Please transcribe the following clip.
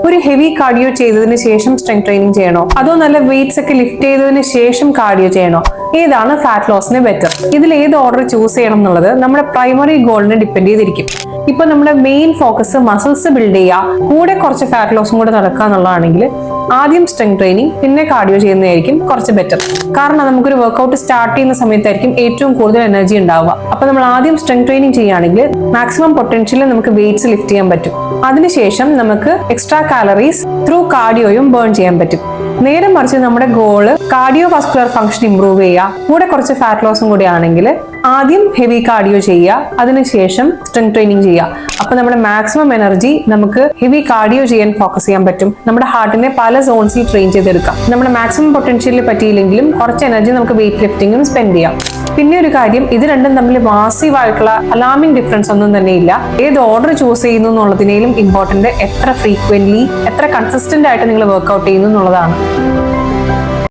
ഒരു heavy cardio ചെയ്തതിന് ശേഷം സ്ട്രെങ്ത് ട്രെയിനിങ് ചെയ്യണോ, അതോ നല്ല വെയിറ്റ്സ് ഒക്കെ ലിഫ്റ്റ് ചെയ്തതിന് ശേഷം കാർഡിയോ ചെയ്യണോ? ഏതാണ് ഫാറ്റ് ലോസിന് ബെറ്റർ? ഇതിൽ ഏത് ഓർഡർ ചൂസ് ചെയ്യണം എന്നുള്ളത് നമ്മുടെ പ്രൈമറി ഗോളിനെ ഡിപ്പെൻഡ് ചെയ്തിരിക്കും. ഇപ്പൊ നമ്മുടെ മെയിൻ ഫോക്കസ് മസിൽസ് ബിൽഡ് ചെയ്യുക, കൂടെ കുറച്ച് ഫാറ്റ് ലോസും കൂടെ നടക്കുക എന്നുള്ളതാണെങ്കിൽ ആദ്യം സ്ട്രെങ്ത് ട്രെയിനിങ് പിന്നെ കാർഡിയോ ചെയ്യുന്നതായിരിക്കും കുറച്ച് ബെറ്റർ. കാരണം നമുക്കൊരു വർക്ക്ഔട്ട് സ്റ്റാർട്ട് ചെയ്യുന്ന സമയത്തായിരിക്കും ഏറ്റവും കൂടുതൽ എനർജി ഉണ്ടാവുക. അപ്പൊ നമ്മൾ ആദ്യം സ്ട്രെങ്ത് ട്രെയിനിങ് ചെയ്യുകയാണെങ്കിൽ മാക്സിമം പൊട്ടൻഷ്യലിൽ നമുക്ക് വെയിറ്റ്സ് ലിഫ്റ്റ് ചെയ്യാൻ പറ്റും. അതിനുശേഷം നമുക്ക് എക്സ്ട്രാ കാലറീസ് ത്രൂ കാർഡിയോയും ബേൺ ചെയ്യാൻ പറ്റും. നേരെ മറിച്ച് നമ്മുടെ goal cardio vascular function improve ചെയ്യുക, കൂടെ കുറച്ച് ഫാറ്റ് ലോസും കൂടി ആണെങ്കിൽ ആദ്യം ഹെവി കാർഡിയോ ചെയ്യുക, അതിനുശേഷം സ്ട്രെങ്ത് ട്രെയിനിങ് ചെയ്യുക. അപ്പൊ നമ്മുടെ മാക്സിമം എനർജി നമുക്ക് ഹെവി കാർഡിയോ ചെയ്യാൻ ഫോക്കസ് ചെയ്യാൻ പറ്റും. നമ്മുടെ ഹാർട്ടിനെ പല സോൺസിൽ ട്രെയിൻ ചെയ്തെടുക്കാം. നമ്മുടെ മാക്സിമം പൊട്ടൻഷ്യലിൽ പറ്റിയില്ലെങ്കിലും കുറച്ച് എനർജി നമുക്ക് വെയിറ്റ് ലിഫ്റ്റിംഗും സ്പെൻഡ് ചെയ്യാം. പിന്നെ ഒരു കാര്യം, ഇത് രണ്ടും തമ്മിൽ മാസീവ് ആയിട്ടുള്ള അലാമിംഗ് ഡിഫറൻസ് ഒന്നും തന്നെ ഇല്ല. ഏത് ഓർഡർ ചൂസ് ചെയ്യുന്നു എന്നുള്ളതിനേലും ഇമ്പോർട്ടന്റ് എത്ര ഫ്രീക്വന്റ്ലി, എത്ര കൺസിസ്റ്റന്റ് ആയിട്ട് നിങ്ങൾ വർക്ക്ഔട്ട് ചെയ്യുന്നു എന്നുള്ളതാണ്.